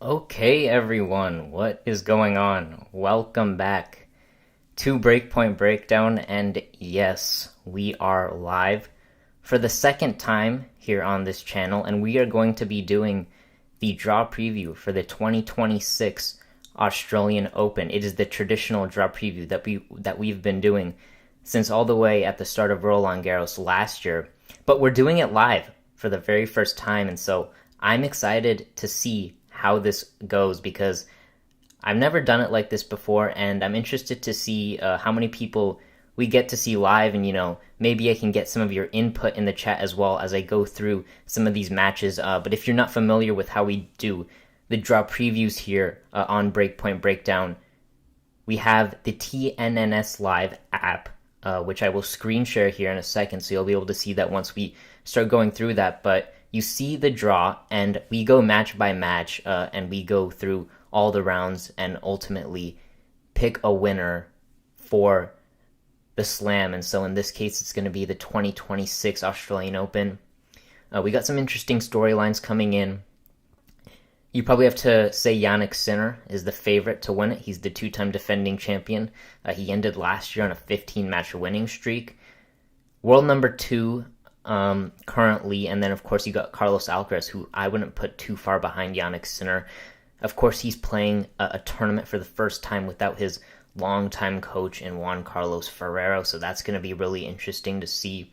Okay, everyone, what is going on? Welcome back to Breakpoint Breakdown, and yes, we are live for the second time here on this channel, and we are going to be doing the draw preview for the 2026 Australian Open. It is the traditional draw preview that we've been doing since all the way at the start of Roland Garros last year, but we're doing it live for the very first time, and so I'm excited to see how this goes because I've never done it like this before, and I'm interested to see how many people we get to see live, and maybe I can get some of your input in the chat as well as I go through some of these matches. But if you're not familiar with how we do the draw previews here on Breakpoint Breakdown, we have the TNNS Live app, which I will screen share here in a second, so you'll be able to see that once we start going through that. But you see the draw, and we go match by match, and we go through all the rounds and ultimately pick a winner for the slam. And so in this case, it's going to be the 2026 Australian Open. We got some interesting storylines coming in. You probably have to say Jannik Sinner is the favorite to win it. He's the two-time defending champion. He ended last year on a 15-match winning streak. World number 2 currently, and then of course you got Carlos Alcaraz, who I wouldn't put too far behind Jannik Sinner. Of course, he's playing a tournament for the first time without his longtime coach in Juan Carlos Ferrero, so that's going to be really interesting to see.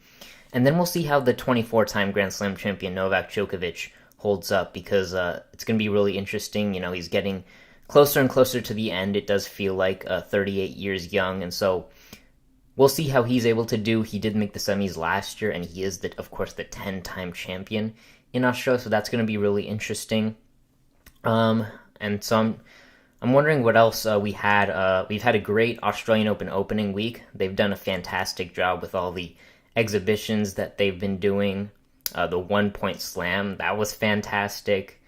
And then we'll see how the 24-time Grand Slam champion Novak Djokovic holds up, because it's going to be really interesting. He's getting closer and closer to the end. It does feel like 38 years young, and so we'll see how he's able to do. He did make the semis last year, and he is, of course, the 10-time champion in Australia, so that's going to be really interesting. And so I'm wondering what else we had. We've had a great Australian Open opening week. They've done a fantastic job with all the exhibitions that they've been doing. The 1-point slam, that was fantastic.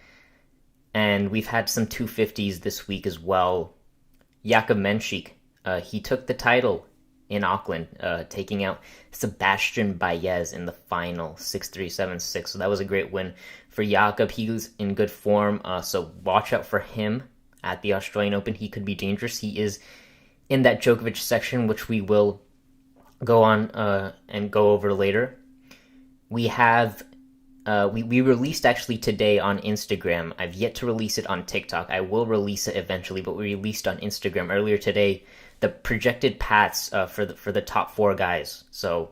And we've had some 250s this week as well. Jakub Menchik, he took the title in Auckland, taking out Sebastian Baez in the final, 6-3, 7-6. So that was a great win for Jakub. He's in good form, so watch out for him at the Australian Open. He could be dangerous. He is in that Djokovic section, which we will go on and go over later. We have we released actually today on Instagram. I've yet to release it on TikTok. I will release it eventually, but we released on Instagram earlier today the projected paths for the top 4 guys. So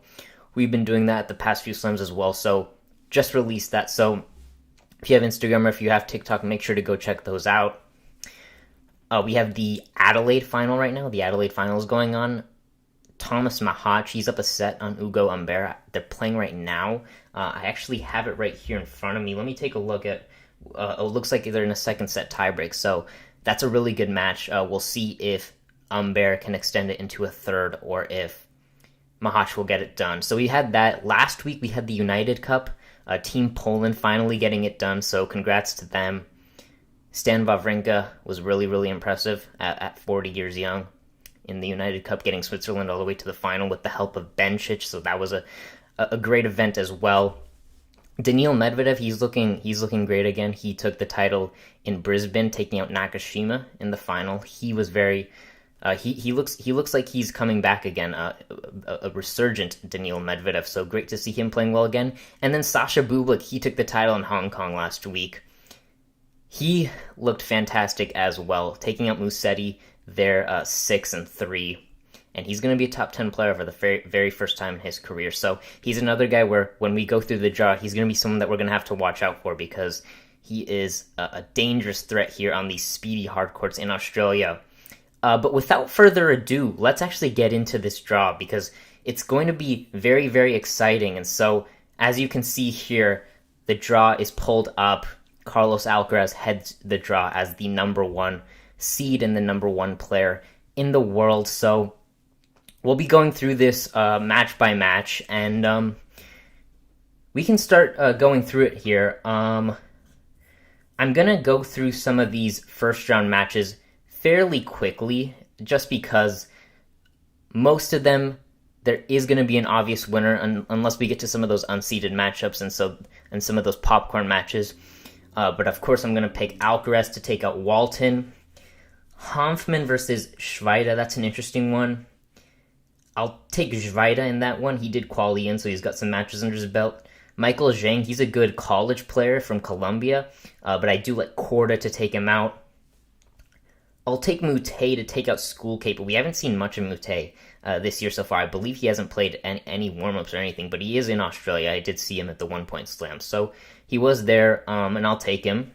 we've been doing that the past few slams as well. So just released that. So if you have Instagram or if you have TikTok, make sure to go check those out. We have the Adelaide final right now. The Adelaide final is going on. Thomas Mahac, he's up a set on Ugo Humbert. They're playing right now. I actually have it right here in front of me. Let me take a look at it. Looks like they're in a second set tiebreak, so that's a really good match. We'll see if Humbert can extend it into a third or if Mahac will get it done. So we had that. Last week we had the United Cup. Team Poland finally getting it done, so congrats to them. Stan Wawrinka was really, really impressive at 40 years young in the United Cup, getting Switzerland all the way to the final with the help of Bencic, so that was a great event as well. Daniil Medvedev, he's looking great again. He took the title in Brisbane, taking out Nakashima in the final. He was very he looks like he's coming back again, a resurgent Daniil Medvedev, so great to see him playing well again. And then Sasha Bublik, he took the title in Hong Kong last week. He looked fantastic as well, taking out Musetti there 6-3, and he's going to be a top 10 player for the very, very first time in his career. So he's another guy where when we go through the draw, he's going to be someone that we're going to have to watch out for, because he is a dangerous threat here on these speedy hard courts in Australia. But without further ado, let's actually get into this draw, because it's going to be very, very exciting. And so, as you can see here, the draw is pulled up. Carlos Alcaraz heads the draw as the number 1 seed and the number 1 player in the world. So we'll be going through this match by match, and we can start going through it here. I'm going to go through some of these first round matches fairly quickly, just because most of them there is going to be an obvious winner unless we get to some of those unseeded matchups and some of those popcorn matches. But of course, I'm going to pick Alcaraz to take out Walton. Hanfmann versus Schweida, that's an interesting one. I'll take Schweida in that one. He did quali in, so he's got some matches under his belt. Michael Zhang, he's a good college player from Colombia, but I do like Korda to take him out. I'll take Mute to take out Schoolcake, but we haven't seen much of Mute this year so far. I believe he hasn't played any warm-ups or anything, but he is in Australia. I did see him at the 1 Point Slam, so he was there, and I'll take him.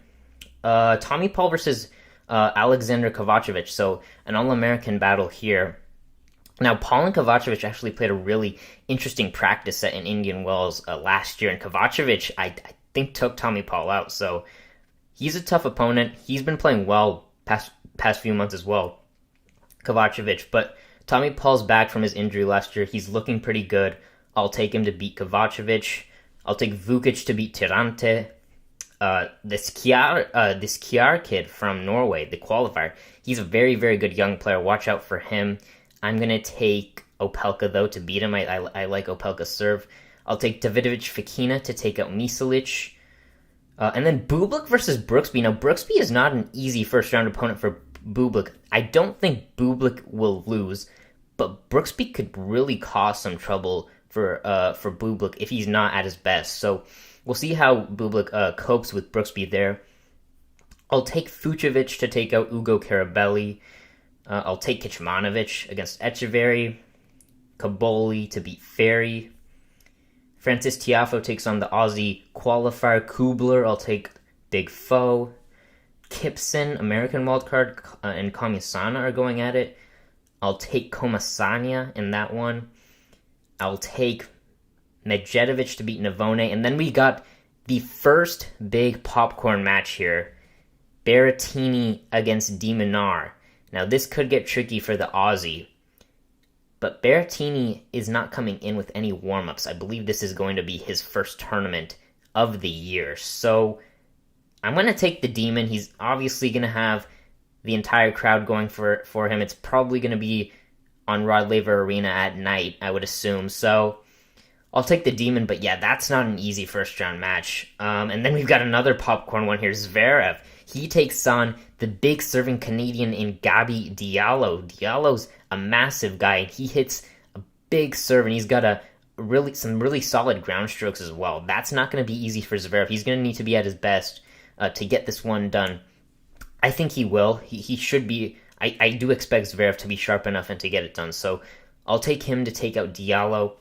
Tommy Paul versus Alexander Kovacevic, so an All-American battle here. Now, Paul and Kovacevic actually played a really interesting practice set in Indian Wells last year, and Kovacevic, I think, took Tommy Paul out, so he's a tough opponent. He's been playing well past few months as well, Kovacevic, but Tommy Paul's back from his injury last year. He's looking pretty good. I'll take him to beat Kovacevic. I'll take Vukic to beat Tirante. This Kjær kid from Norway, the qualifier, he's a very, very good young player. Watch out for him. I'm going to take Opelka, though, to beat him. I like Opelka's serve. I'll take Davidovich Fekina to take out Miselic. And then Bublik versus Brooksby. Now, Brooksby is not an easy first-round opponent for Bublik. I don't think Bublik will lose, but Brooksby could really cause some trouble for Bublik if he's not at his best. So we'll see how Bublik copes with Brooksby there. I'll take Fucsovics to take out Ugo Carabelli. I'll take Kecmanovic against Echeverry. Kaboli to beat Ferry. Francis Tiafoe takes on the Aussie qualifier. Kubler, I'll take Big Foe. Kipson, American wildcard, and Komisana are going at it. I'll take Komasanya in that one. I'll take Medjedovic to beat Navone. And then we got the first big popcorn match here. Berrettini against De Minaur. Now, this could get tricky for the Aussie, but Berrettini is not coming in with any warm-ups. I believe this is going to be his first tournament of the year. So I'm going to take the Demon. He's obviously going to have the entire crowd going for him. It's probably going to be on Rod Laver Arena at night, I would assume. So I'll take the Demon, but yeah, that's not an easy first-round match. And then we've got another popcorn one here, Zverev. He takes on the big serving Canadian in Gabi Diallo. Diallo's a massive guy, and he hits a big serve, and he's got some really solid ground strokes as well. That's not going to be easy for Zverev. He's going to need to be at his best to get this one done. I think he will. He should be. I do expect Zverev to be sharp enough and to get it done. So I'll take him to take out Diallo.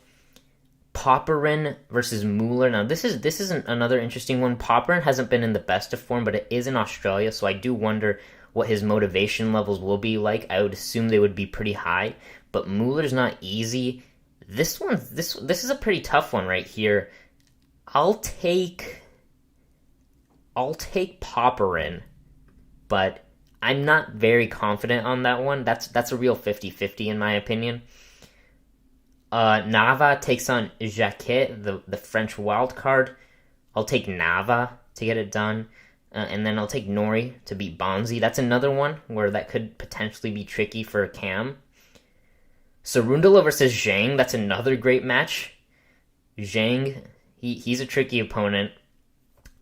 Popyrin versus Mueller. Now, this is another interesting one. Popyrin hasn't been in the best of form, but it is in Australia, so I do wonder what his motivation levels will be like. I would assume they would be pretty high, but Mueller's not easy. This is a pretty tough one right here. I'll take Popyrin, but I'm not very confident on that one. That's a real 50-50 in my opinion. Nava takes on Jacquet, the French wild card. I'll take Nava to get it done. And then I'll take Nori to beat Bonzi. That's another one where that could potentially be tricky for Cam. Cerundolo versus Zhang. That's another great match. Zhang, he's a tricky opponent.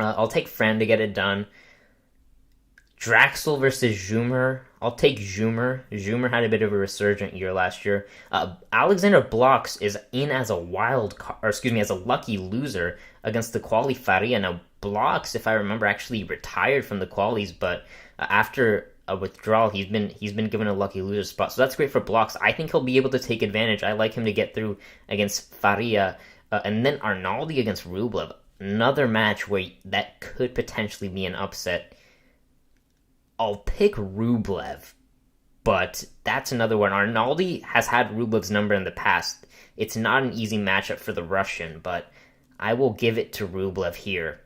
I'll take Fran to get it done. Draxel versus Zhumer. I'll take Zhumer. Zhumer had a bit of a resurgent year last year. Alexander Blocks is in as a as a lucky loser against the quali Faria. Now, Blocks, if I remember, actually retired from the qualies, but after a withdrawal, he's been given a lucky loser spot. So that's great for Blocks. I think he'll be able to take advantage. I like him to get through against Faria. And then Arnaldi against Rublev. Another match where that could potentially be an upset. I'll pick Rublev, but that's another one. Arnaldi has had Rublev's number in the past. It's not an easy matchup for the Russian, but I will give it to Rublev here.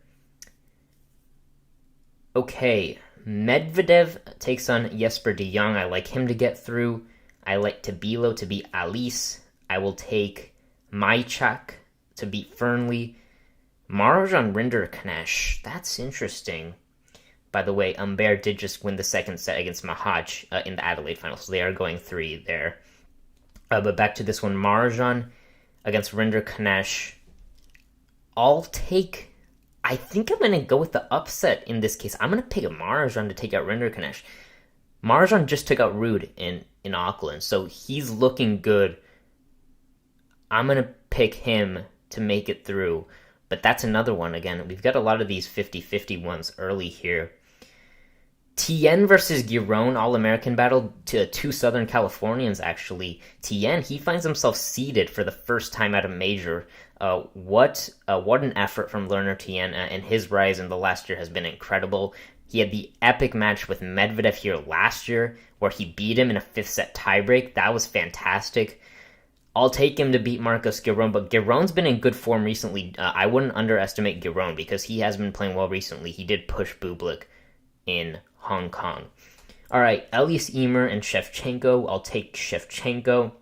Okay, Medvedev takes on Jesper de Jong. I like him to get through. I like Tabilo to beat Alice. I will take Majchak to beat Fernley. Marozsan Rinderknecht. That's interesting. By the way, Humbert did just win the second set against Mahaj in the Adelaide final, so they are going 3 there. But back to this one, Marozsan against Rinderknecht. I'll take I think I'm going to go with the upset in this case. I'm going to pick Marjan to take out Rinderknecht. Marjan just took out Rude in Auckland, so he's looking good. I'm going to pick him to make it through. But that's another one. Again, we've got a lot of these 50-50 ones early here. Tien versus Giron, All-American battle to two Southern Californians, actually. Tien, he finds himself seeded for the first time at a major. What an effort from Lerner Tien, and his rise in the last year has been incredible. He had the epic match with Medvedev here last year, where he beat him in a fifth-set tiebreak. That was fantastic. I'll take him to beat Marcos Giron, but Giron's been in good form recently. I wouldn't underestimate Giron because he has been playing well recently. He did push Bublik in Hong Kong. All right, Elias Ymer and Shevchenko. I'll take Shevchenko.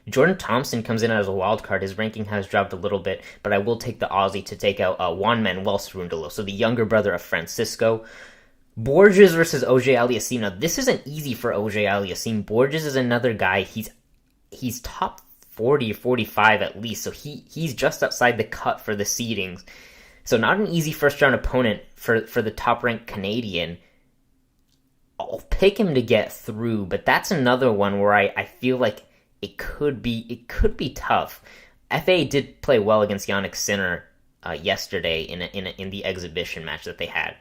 Jordan Thompson comes in as a wild card. His ranking has dropped a little bit, but I will take the Aussie to take out Juan Manuel Cerundolo, so the younger brother of Francisco. Borges versus OJ Aliassime. Now, this isn't easy for OJ Aliassime. Borges is another guy. He's top 40 or 45 at least, so he's just outside the cut for the seedings. So not an easy first-round opponent for the top-ranked Canadian. I'll pick him to get through, but that's another one where I feel like it could be tough. FA did play well against Yannick Sinner yesterday in the exhibition match that they had.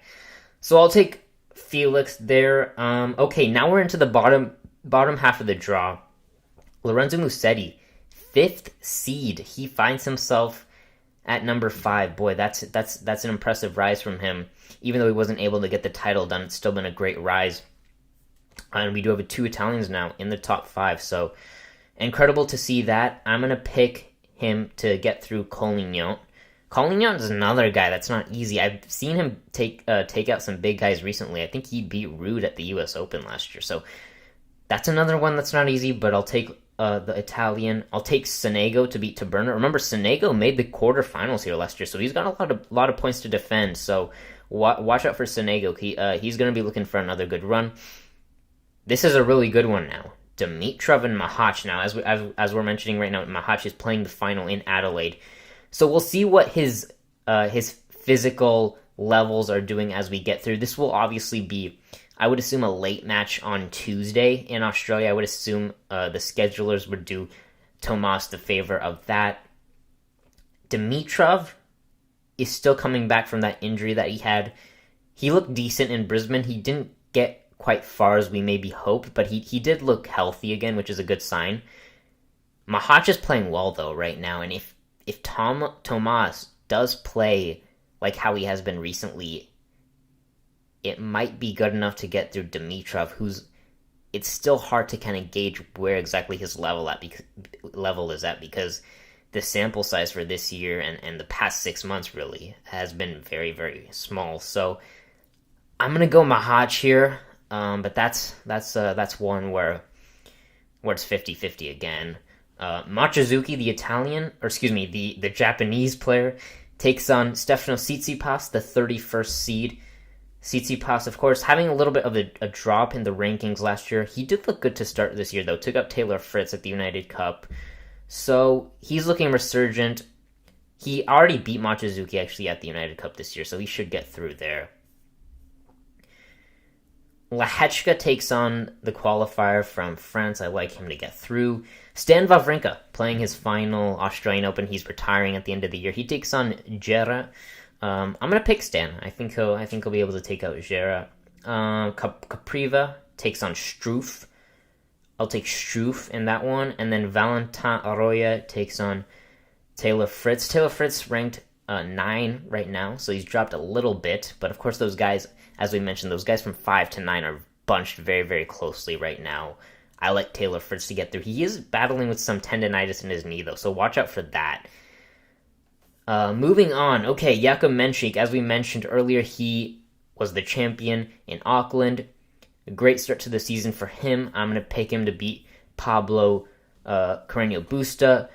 So I'll take Felix there. Okay, now we're into the bottom half of the draw. Lorenzo Musetti, 5th seed. He finds himself at number 5. Boy, that's an impressive rise from him. Even though he wasn't able to get the title done, it's still been a great rise. And we do have 2 Italians now in the top 5, so incredible to see that. I'm going to pick him to get through Collignon. Collignon is another guy that's not easy. I've seen him take out some big guys recently. I think he beat Rude at the U.S. Open last year, so that's another one that's not easy, but I'll take the Italian. I'll take Sonego to beat Taberner. Remember, Sonego made the quarterfinals here last year, so he's got a lot of points to defend, so watch out for Sonego. He's going to be looking for another good run. This is a really good one now. Dimitrov and Mahach now, as we're mentioning right now, Mahach is playing the final in Adelaide. So we'll see what his physical levels are doing as we get through. This will obviously be, I would assume, a late match on Tuesday in Australia. I would assume the schedulers would do Tomas the favor of that. Dimitrov is still coming back from that injury that he had. He looked decent in Brisbane. He didn't get quite far as we maybe hoped, but he did look healthy again, which is a good sign. Mahach is playing well, though, right now, and if Tomas does play like how he has been recently, it might be good enough to get through Dimitrov, it's still hard to kind of gauge where exactly his level is at, because the sample size for this year and the past 6 months really has been very, very small. So I'm going to go Mahach here. But that's one where it's 50-50 again. Machizuki, the Japanese player, takes on Stefano Tsitsipas, the 31st seed. Tsitsipas, of course, having a little bit of a drop in the rankings last year. He did look good to start this year, though. Took up Taylor Fritz at the United Cup. So he's looking resurgent. He already beat Machizuki, actually, at the United Cup this year, so he should get through there. Lehechka takes on the qualifier from France. I like him to get through. Stan Wawrinka playing his final Australian Open. He's retiring at the end of the year. He takes on Gera. I'm gonna pick Stan. I think he'll be able to take out Gera. Capriva takes on Struff. I'll take Struff in that one, and then Valentin Arroyo takes on Taylor Fritz. Taylor Fritz ranked 9 right now, so he's dropped a little bit. But of course, those guys, as we mentioned, those guys from 5 to 9 are bunched very, very closely right now. I like Taylor Fritz to get through. He is battling with some tendonitis in his knee, though, so watch out for that. Moving on. Okay, Jakub Menchik, as we mentioned earlier, he was the champion in Auckland. A great start to the season for him. I'm going to pick him to beat Pablo Carreño Busta.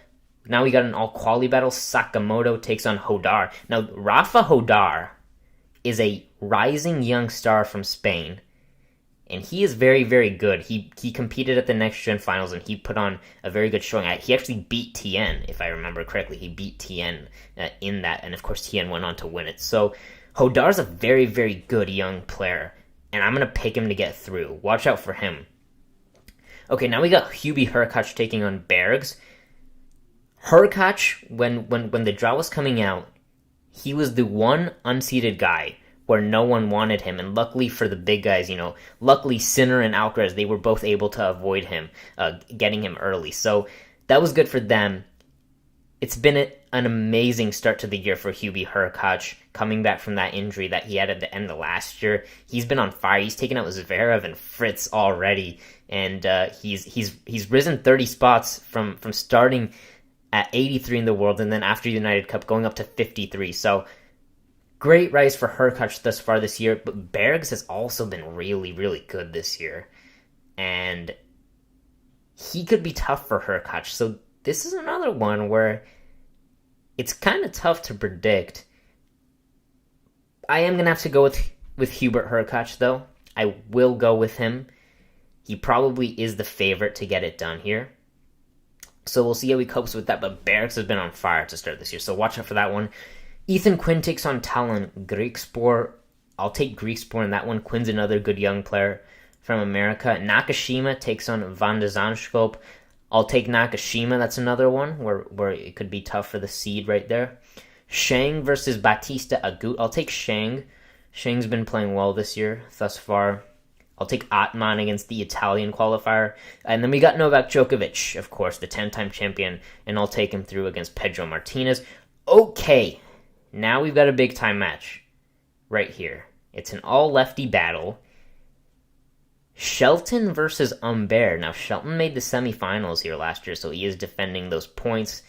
Now we got an all-quality battle. Sakamoto takes on Hodar. Now, Rafa Hodar is a rising young star from Spain, and he is very, very good. He competed at the Next Gen Finals, and he put on a very good showing. He actually beat Tien, if I remember correctly. He beat Tien in that, and of course Tien went on to win it. So Hodar's a very, very good young player, and I'm going to pick him to get through. Watch out for him. Okay, now we got Hubie Hurkacz taking on Bergs. Hurkacz, when the draw was coming out, he was the one unseeded guy where no one wanted him, and luckily for the big guys, luckily Sinner and Alcaraz, they were both able to avoid him, getting him early. So that was good for them. It's been an amazing start to the year for Hubie Hurkacz, coming back from that injury that he had at the end of last year. He's been on fire. He's taken out Zverev and Fritz already, and he's risen 30 spots from starting at 83 in the world, and then after the United Cup going up to 53. So great rise for Hurkacz thus far this year, but Bergs has also been really, really good this year, and he could be tough for Hurkacz. So this is another one where it's kind of tough to predict. I am going to have to go with Hubert Hurkacz, though. I will go with him. He probably is the favorite to get it done here. So we'll see how he copes with that, but Bergs has been on fire to start this year, so watch out for that one. Ethan Quinn takes on Talon Griekspoor. I'll take Griekspoor in that one. Quinn's another good young player from America. Nakashima takes on Van de Zandschulp. I'll take Nakashima. That's another one where it could be tough for the seed right there. Shang versus Batista Agut. I'll take Shang. Shang's been playing well this year thus far. I'll take Atman against the Italian qualifier. And then we got Novak Djokovic, of course, the 10-time champion, and I'll take him through against Pedro Martinez. Okay, now we've got a big-time match right here. It's an all-lefty battle. Shelton versus Humbert. Now, Shelton made the semifinals here last year, so he is defending those points.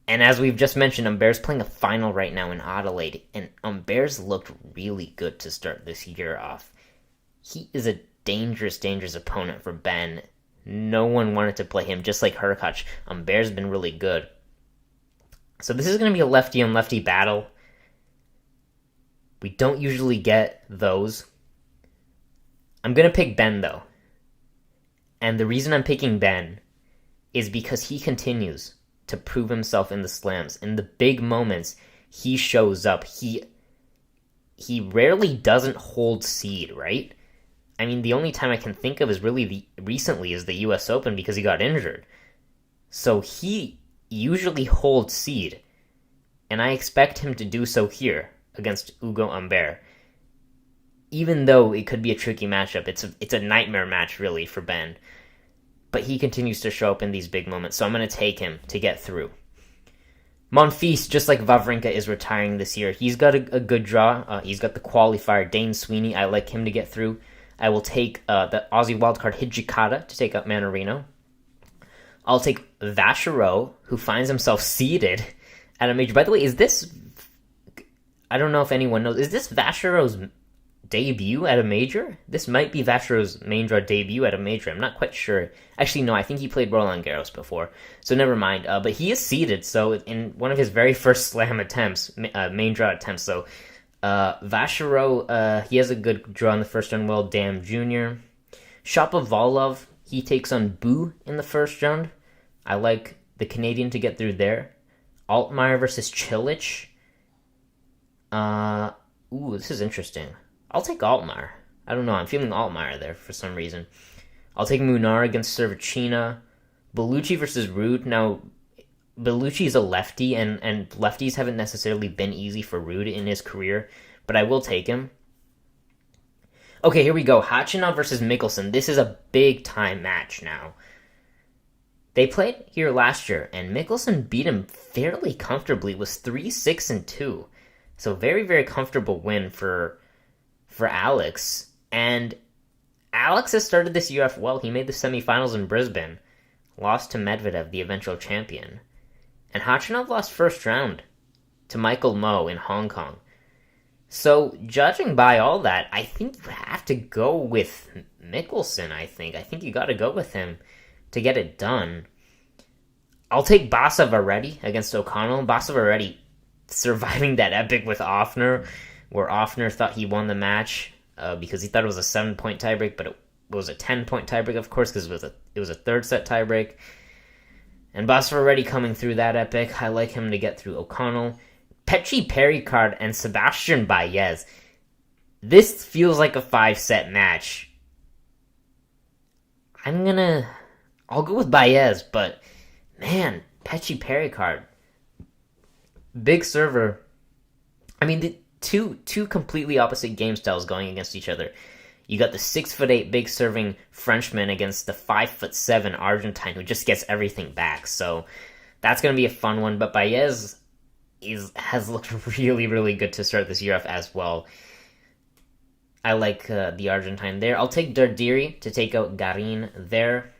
And as we've just mentioned, Humbert's playing a final right now in Adelaide, and Humbert's looked really good to start this year off. He is a dangerous, dangerous opponent for Ben. No one wanted to play him, just like Hurkacz. Humbert's been really good. So this is going to be a lefty-on-lefty battle. We don't usually get those. I'm going to pick Ben, though. And the reason I'm picking Ben is because he continues to prove himself in the slams. In the big moments, he shows up. He rarely doesn't hold seed, right? I mean, the only time I can think of is really recently is the U.S. Open because he got injured. So he usually holds seed, and I expect him to do so here against Ugo Humbert. Even though it could be a tricky matchup, it's a nightmare match really for Ben. But he continues to show up in these big moments, so I'm going to take him to get through. Monfils, just like Wawrinka, is retiring this year. He's got a good draw. He's got the qualifier, Dane Sweeney. I like him to get through. I will take the Aussie wildcard Hijikata to take up Manarino. I'll take Vachereau, who finds himself seeded at a major. By the way, is this... I don't know if anyone knows. Is this Vachereau's debut at a major? This might be Vachereau's main draw debut at a major. I'm not quite sure. Actually, no, I think he played Roland Garros before. So never mind. But he is seeded, so in one of his very first slam attempts, main draw attempts, so... Vachereau, he has a good draw in the first round. Well, Dam Jr. Shapovalov, he takes on Boo in the first round. I like the Canadian to get through there. Altmaier versus Cilic. This is interesting. I'll take Altmaier. I don't know, I'm feeling Altmaier there for some reason. I'll take Munar against Servicina. Bellucci versus Ruud. Now, Bellucci's a lefty, and lefties haven't necessarily been easy for Ruud in his career, but I will take him. Okay, here we go. Khachanov versus Mickelson. This is a big-time match now. They played here last year, and Mickelson beat him fairly comfortably. It was 3-6-2. So very, very comfortable win for Alex. And Alex has started this year off well. He made the semifinals in Brisbane. Lost to Medvedev, the eventual champion. And Khachanov lost first round to Michael Mmoh in Hong Kong. So, judging by all that, I think you have to go with Mickelson, I think you got to go with him to get it done. I'll take Basavaredi against O'Connell. Basavaredi surviving that epic with Offner, where Offner thought he won the match. because he thought it was a 7-point tiebreak, but it was a 10-point tiebreak, of course, because it was a third set tiebreak. And Basra already coming through that epic. I like him to get through O'Connell. Petchy Pericard and Sebastian Baez. This feels like a 5-set match. I'll go with Baez, but man, Petchy Pericard. Big server. I mean, the two completely opposite game styles going against each other. You got the 6'8" big serving Frenchman against the 5'7" Argentine who just gets everything back. So that's going to be a fun one. But Baez has looked really, really good to start this year off as well. I like the Argentine there. I'll take Dardiri to take out Garin there.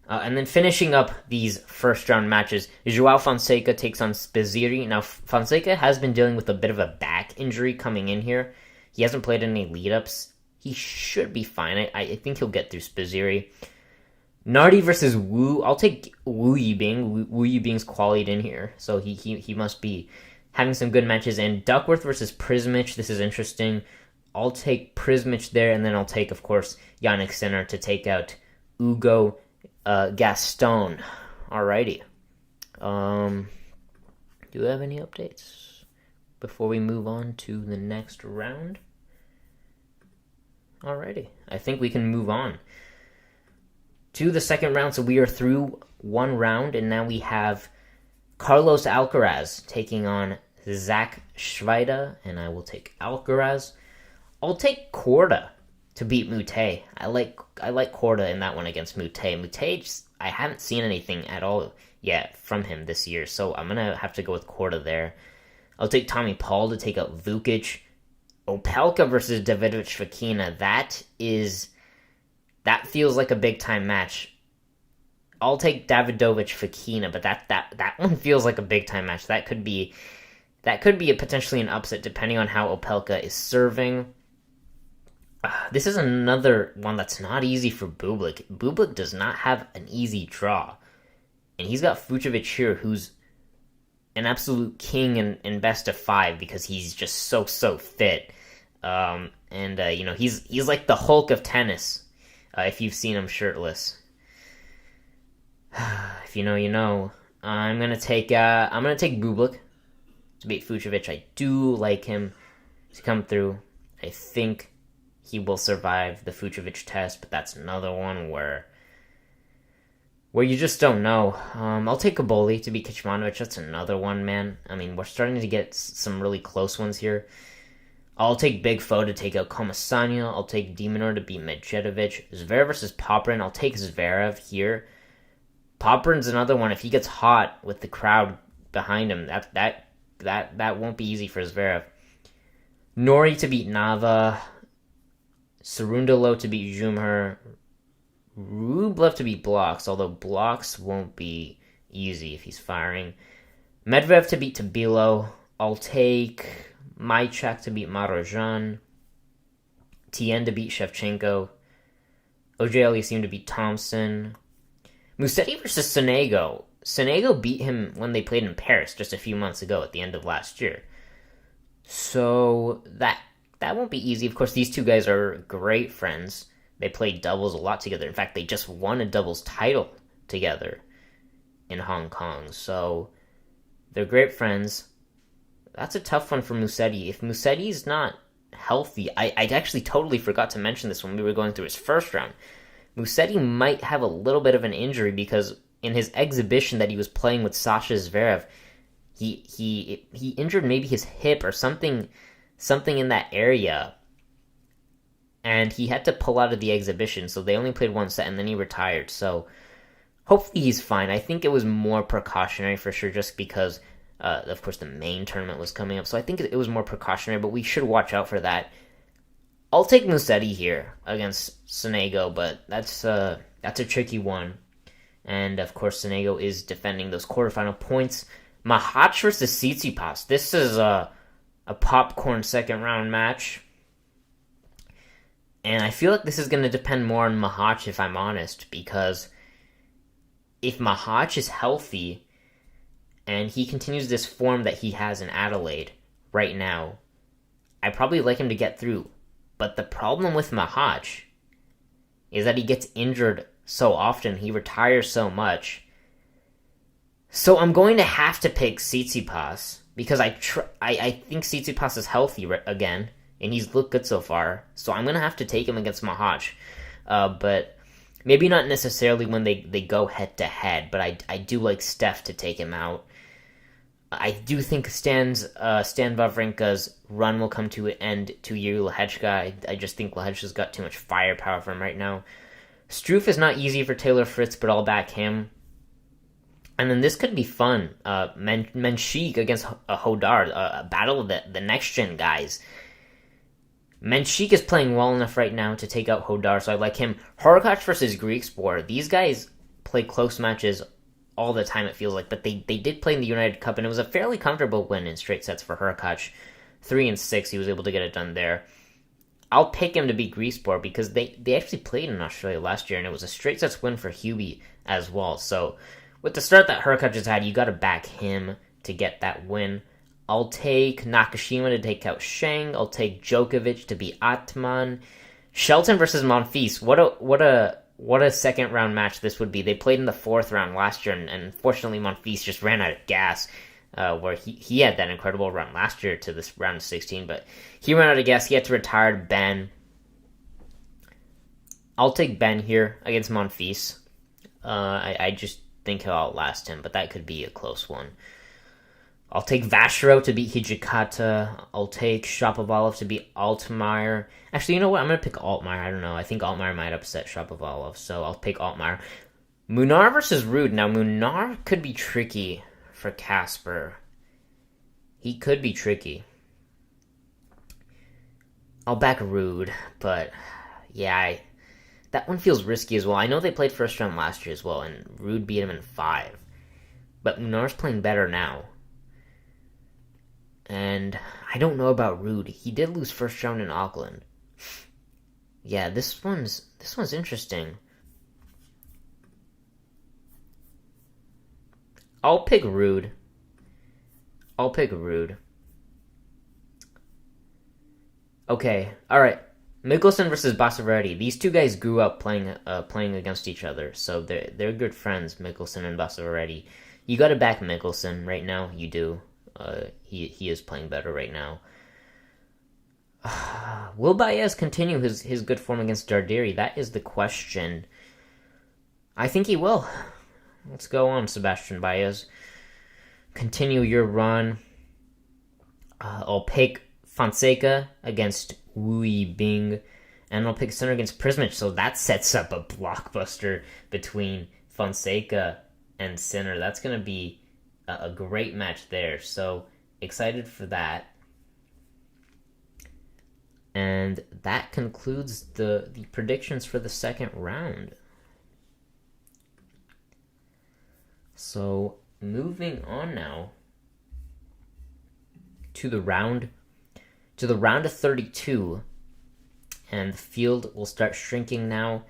And then finishing up these first round matches, Joao Fonseca takes on Spizzirri. Now, Fonseca has been dealing with a bit of a back injury coming in here. He hasn't played any lead-ups. He should be fine. I think he'll get through Spizzirri. Nardi versus Wu. I'll take Wu Yibing. Wu Yibing's qualied in here, so he must be having some good matches. And Duckworth versus Prismic. This is interesting. I'll take Prismic there, and then I'll take, of course, Yannick Sinner to take out Ugo Gaston. Alrighty. Do we have any updates before we move on to the next round? Alrighty. I think we can move on to the second round. So we are through one round, and now we have Carlos Alcaraz taking on Zach Schweida, and I will take Alcaraz. I'll take Korda to beat Mute. I like Korda in that one against Mute. Mute, I haven't seen anything at all yet from him this year, so I'm going to have to go with Korda there. I'll take Tommy Paul to take out Vukic. Opelka versus Davidovich Fokina. That feels like a big-time match. I'll take Davidovich Fokina, but that one feels like a big-time match. That could be potentially an upset depending on how Opelka is serving. This is another one that's not easy for Bublik. Bublik does not have an easy draw. And he's got Fucsovics here, who's an absolute king in best of 5 because he's just so fit. He's like the Hulk of tennis, if you've seen him shirtless. If you know, you know. I'm gonna take Bublik to beat Fucsovics. I do like him to come through. I think he will survive the Fucsovics test, but that's another one where you just don't know. I'll take Kaboli to beat Kecmanovic. That's another one, man. I mean, we're starting to get some really close ones here. I'll take Big Foe to take out Komasanya. I'll take Demonor to beat Medjedovic. Zverev versus Popyrin. I'll take Zverev here. Popyrin's another one. If he gets hot with the crowd behind him, that won't be easy for Zverev. Nori to beat Nava. Cerundolo to beat Jumher. Rublev to beat Blocks, although Blocks won't be easy if he's firing. Medvedev to beat Tabilo. I'll take Maichak to beat Marojan. Tien to beat Shevchenko. Auger-Aliassime to beat Thompson. Musetti versus Sonego. Sonego beat him when they played in Paris just a few months ago at the end of last year. So that won't be easy. Of course, these two guys are great friends. They played doubles a lot together. In fact, they just won a doubles title together in Hong Kong. So they're great friends. That's a tough one for Musetti. If Musetti's not healthy, I actually totally forgot to mention this when we were going through his first round. Musetti might have a little bit of an injury because in his exhibition that he was playing with Sasha Zverev, he injured maybe his hip or something in that area, and he had to pull out of the exhibition, so they only played one set and then he retired. So hopefully he's fine. I think it was more precautionary for sure, just because of course the main tournament was coming up, so I think it was more precautionary, but we should watch out for that. I'll take Musetti here against Sonego, but that's a tricky one. And of course Sonego is defending those quarterfinal points. Mahac versus Tsitsipas. This is a popcorn second round match. And I feel like this is going to depend more on Mahac, if I'm honest, because if Mahac is healthy and he continues this form that he has in Adelaide right now, I probably like him to get through But the problem with Mahach is that he gets injured so often. He retires so much. So I'm going to have to pick Tsitsipas because I think Tsitsipas is healthy again, and he's looked good so far. So I'm going to have to take him against Mahach. But maybe not necessarily when they go head-to-head, but I do like Steph to take him out. I do think Stan Wawrinka's run will come to an end to Yuri Lehechka. I just think Lehechka's got too much firepower for him right now. Struff is not easy for Taylor Fritz, but I'll back him. And then this could be fun. Menchik against Hodar, a battle of the next-gen guys. Menchik is playing well enough right now to take out Hodar, so I like him. Hurkacz versus Griekspoor. These guys play close matches all the time, it feels like, but they did play in the United Cup, and it was a fairly comfortable win in straight sets for Hurkacz. 3-6, he was able to get it done there. I'll pick him to beat Griekspoor because they actually played in Australia last year, and it was a straight sets win for Hubie as well. So with the start that Hurkacz has had, you got to back him to get that win. I'll take Nakashima to take out Sheng. I'll take Djokovic to beat Atman. Shelton versus Monfils. What a second round match this would be. They played in the fourth round last year, and unfortunately Monfils just ran out of gas. Where he had that incredible run last year to this round of 16, but he ran out of gas. He had to retire Ben. I'll take Ben here against Monfils. I just think he'll outlast him, but that could be a close one. I'll take Vachereau to beat Hijikata. I'll take Shapovalov to beat Altmaier. Actually, you know what? I'm going to pick Altmaier. I don't know. I think Altmaier might upset Shapovalov, so I'll pick Altmaier. Munar versus Ruud. Now, Munar could be tricky for Casper. He could be tricky. I'll back Ruud, but yeah, that one feels risky as well. I know they played first round last year as well, and Ruud beat him in 5. But Munar's playing better now. And I don't know about Ruud. He did lose first round in Auckland. Yeah, this one's interesting. I'll pick Ruud. Okay, alright. Mickelson versus Bassaretti. These two guys grew up playing against each other, so they're good friends, Mickelson and Bassaretti. You gotta back Mickelson right now, you do. He is playing better right now. Will Baez continue his good form against Darderi? That is the question. I think he will. Let's go on, Sebastian Baez. Continue your run. I'll pick Fonseca against Wu Bing, and I'll pick Sinner against Prismic, so that sets up a blockbuster between Fonseca and Sinner. That's going to be a great match there, so excited for that. And that concludes the predictions for the second round. So moving on now to the round of 32, and the field will start shrinking now.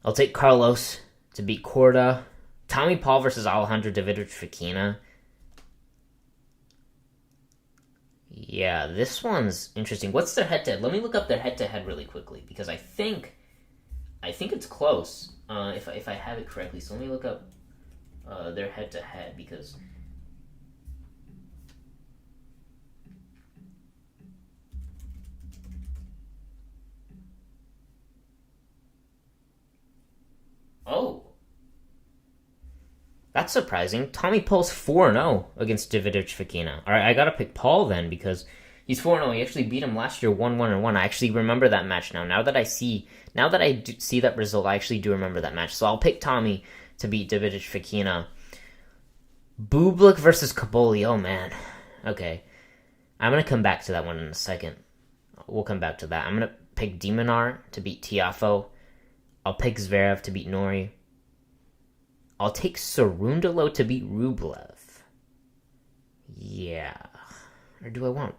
I'll take Carlos to beat Korda. Tommy Paul versus Alejandro Davidovich Fokina. Yeah, this one's interesting. What's their head-to-head? Let me look up their head-to-head really quickly, because I think it's close, if I have it correctly. So let me look up their head-to-head, because that's surprising. Tommy Paul's 4-0 against Davidovich Fokina. All right, I gotta pick Paul then, because he's 4-0. He actually beat him last year 1-1-1. I actually remember that match now. Now that I see that result, I actually do remember that match. So I'll pick Tommy to beat Davidovich Fokina. Bublik versus Kaboli. Oh man. Okay. I'm gonna come back to that one in a second. We'll come back to that. I'm gonna pick Demonar to beat Tiafoe. I'll pick Zverev to beat Norrie. I'll take Cerundolo to beat Rublev. Yeah. Or do I want...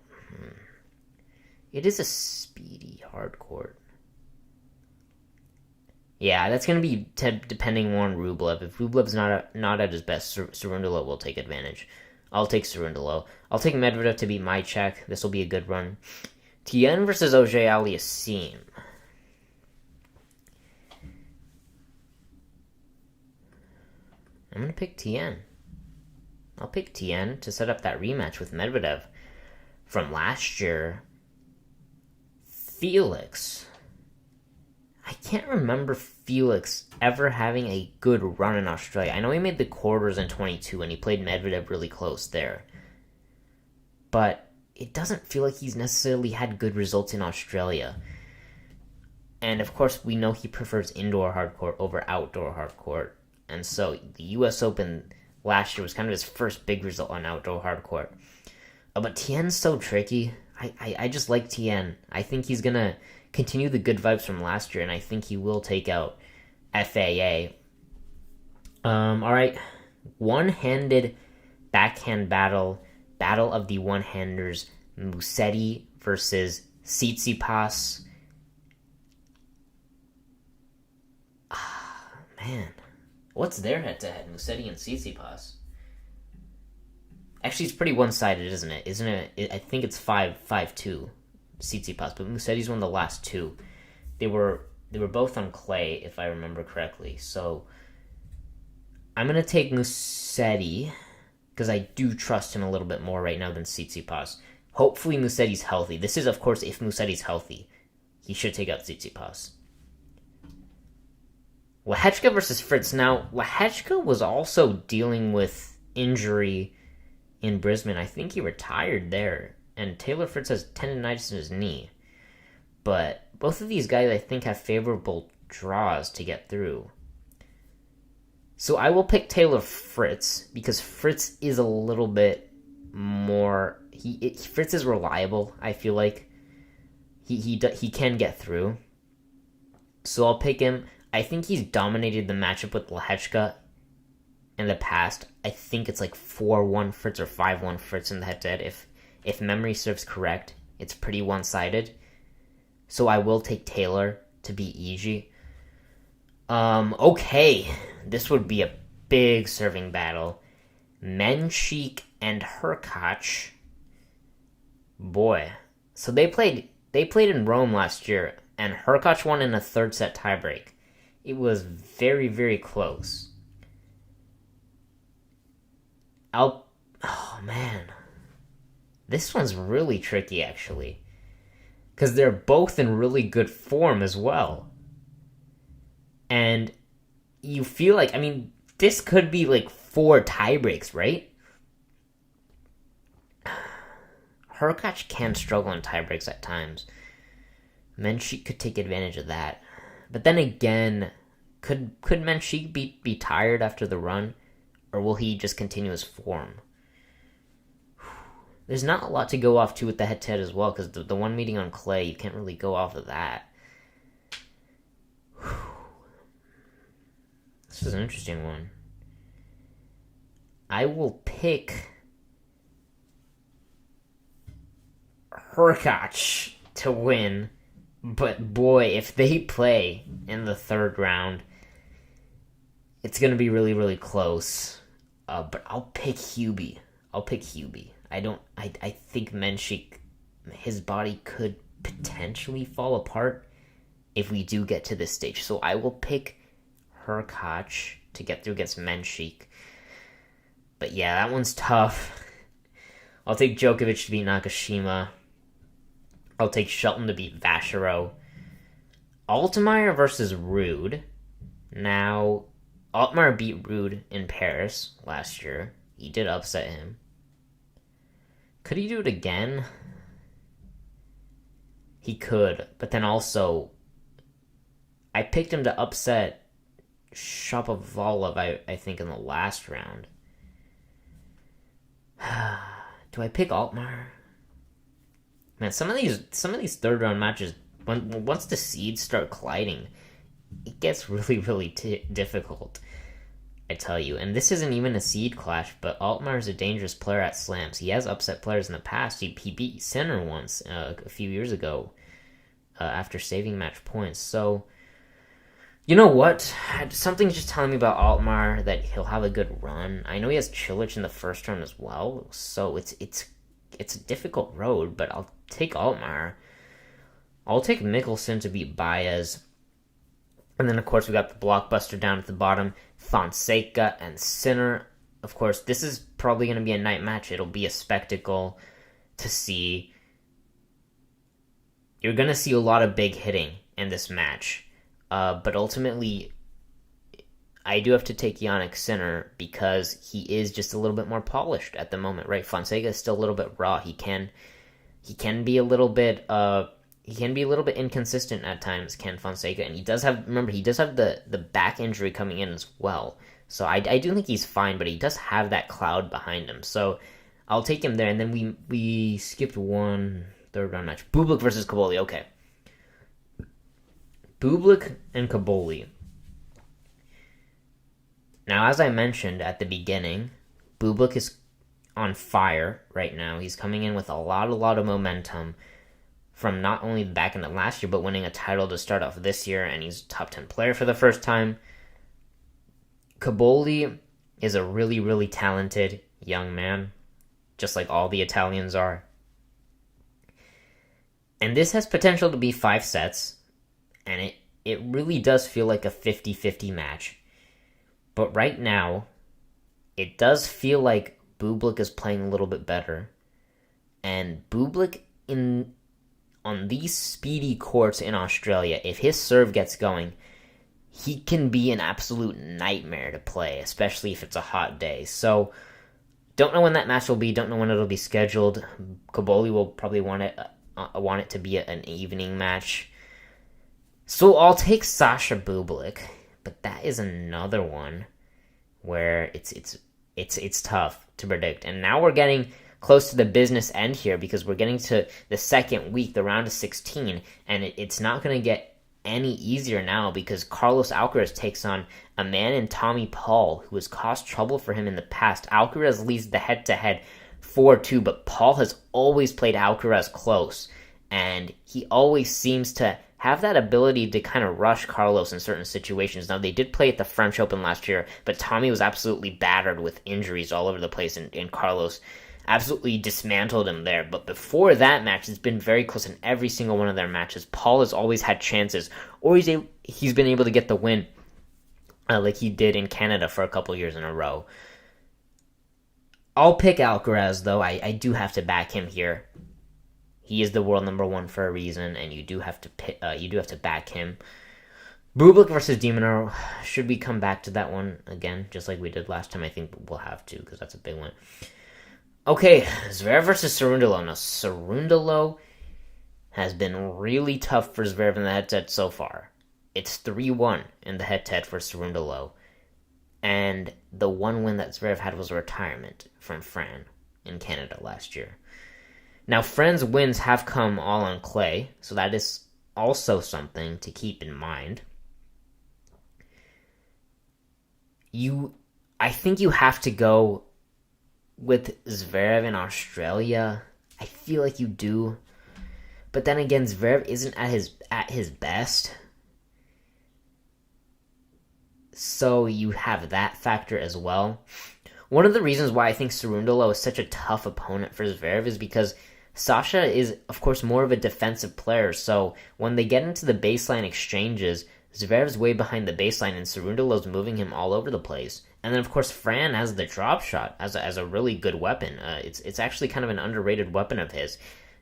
It is a speedy hard court. Yeah, that's going to be depending on Rublev. If Rublev's not at his best, Cerundolo will take advantage. I'll take Cerundolo. I'll take Medvedev to beat Mychak. This will be a good run. Tien versus OJ Aliassime. I'm going to pick Tien. I'll pick Tien to set up that rematch with Medvedev from last year. Felix. I can't remember Felix ever having a good run in Australia. I know he made the quarters in 22 and he played Medvedev really close there. But it doesn't feel like he's necessarily had good results in Australia. And of course, we know he prefers indoor hardcourt over outdoor hardcourt. And so the US Open last year was kind of his first big result on outdoor hardcourt. But Tien's so tricky. I just like Tien. I think he's going to continue the good vibes from last year, and I think he will take out FAA. Alright. One-handed backhand battle. Battle of the one-handers. Musetti versus Tsitsipas. Man. What's their head-to-head? Musetti and Tsitsipas. Actually, it's pretty one-sided, isn't it? Isn't it? I think it's 5-2, Tsitsipas, but Musetti's won the last two. They were both on clay, if I remember correctly. So I'm gonna take Musetti because I do trust him a little bit more right now than Tsitsipas. Hopefully, Musetti's healthy. This is, of course, if Musetti's healthy, he should take out Tsitsipas. Lehechka versus Fritz. Now, Lehechka was also dealing with injury in Brisbane. I think he retired there. And Taylor Fritz has tendonitis in his knee. But both of these guys, I think, have favorable draws to get through. So I will pick Taylor Fritz because Fritz is a little bit more... Fritz is reliable, I feel like. He can get through. So I'll pick him. I think he's dominated the matchup with Lehechka in the past. I think it's like 4-1 Fritz or 5-1 Fritz in the head-to-head. If memory serves correct, it's pretty one-sided. So I will take Taylor to beat Iji. Okay. This would be a big serving battle. Menchik and Hurkacz. Boy. So they played in Rome last year, and Hurkacz won in a third set tiebreak. It was very, very close. Oh, man. This one's really tricky, actually. Because they're both in really good form as well. And you feel like, I mean, this could be like 4 tiebreaks, right? Hurkacz can struggle in tiebreaks at times. Menchik could take advantage of that. But then again, could Menchik be tired after the run? Or will he just continue his form? There's not a lot to go off to with the head-to-head as well, because the one meeting on clay, you can't really go off of that. This is an interesting one. I will pick Hurkacz to win, but boy, if they play in the third round, it's going to be really, really close. But I'll pick Hubie. I think Menchik, his body could potentially fall apart if we do get to this stage. So I will pick Hurkacz to get through against Menchik. But yeah, that one's tough. I'll take Djokovic to beat Nakashima. I'll take Shelton to beat Vachereau. Altmaier versus Ruud. Now, Altmaier beat Ruud in Paris last year. He did upset him. Could he do it again? He could, but then also, I picked him to upset Shapovalov, I think, in the last round. Do I pick Altmaier? Man, some of these third round matches, once the seeds start colliding, it gets really, really difficult. I tell you, and this isn't even a seed clash, but Altmaier's a dangerous player at slams. He has upset players in the past. He beat Sinner once a few years ago after saving match points. So, you know what? Something's just telling me about Altmaier that he'll have a good run. I know he has Cilic in the first round as well, so it's a difficult road, but I'll take Altmaier. I'll take Mickelson to beat Baez. And then, of course, we got the blockbuster down at the bottom, Fonseca and Sinner. Of course, this is probably going to be a night match. It'll be a spectacle to see. You're going to see a lot of big hitting in this match. But ultimately, I do have to take Jannik Sinner because he is just a little bit more polished at the moment, right? Fonseca is still a little bit raw. He can be a little bit inconsistent at times, Ken Fonseca, and he does have the back injury coming in as well. So I do think he's fine, but he does have that cloud behind him. So I'll take him there, and then we skipped one third round match. Bublik versus Kaboli. Okay. Bublik and Kaboli. Now, as I mentioned at the beginning, Bublik is on fire right now. He's coming in with a lot of momentum from not only the back end of last year, but winning a title to start off this year, and he's a top 10 player for the first time. Kaboli is a really talented young man, just like all the Italians are. And this has potential to be 5 sets, and it really does feel like a 50-50 match. But right now, it does feel like Bublik is playing a little bit better. And Bublik on these speedy courts in Australia, if his serve gets going, he can be an absolute nightmare to play, especially if it's a hot day. So, don't know when that match will be. Don't know when it'll be scheduled. Kaboli will probably want it to be an evening match. So I'll take Sasha Bublik, but that is another one where it's tough to predict. And now we're getting close to the business end here because we're getting to the second week, the round of 16, and it's not going to get any easier now because Carlos Alcaraz takes on a man in Tommy Paul who has caused trouble for him in the past. Alcaraz leads the head-to-head 4-2, but Paul has always played Alcaraz close, and he always seems to have that ability to kind of rush Carlos in certain situations. Now, they did play at the French Open last year, but Tommy was absolutely battered with injuries all over the place, and Carlos absolutely dismantled him there. But before that match, it's been very close in every single one of their matches. Paul has always had chances, or he's been able to get the win like he did in Canada for a couple years in a row. I'll pick Alcaraz, though. I do have to back him here. He is the world number 1 for a reason, and you do have to back him. Bublik versus De Minaur. Should we come back to that one again, just like we did last time? I think we'll have to, because that's a big one. Okay, Zverev versus Cerundolo. Now, Cerundolo has been really tough for Zverev in the head-to-head so far. It's 3-1 in the head-to-head for Cerundolo. And the one win that Zverev had was a retirement from Fran in Canada last year. Now, Fran's wins have come all on clay, so that is also something to keep in mind. I think you have to go with Zverev in Australia. I feel like you do. But then again, Zverev isn't at his best. So you have that factor as well. One of the reasons why I think Cerundolo is such a tough opponent for Zverev is because Sasha is, of course, more of a defensive player. So when they get into the baseline exchanges, Zverev's way behind the baseline and Cerundolo's moving him all over the place. And then, of course, Fran has the drop shot as a really good weapon. It's actually kind of an underrated weapon of his.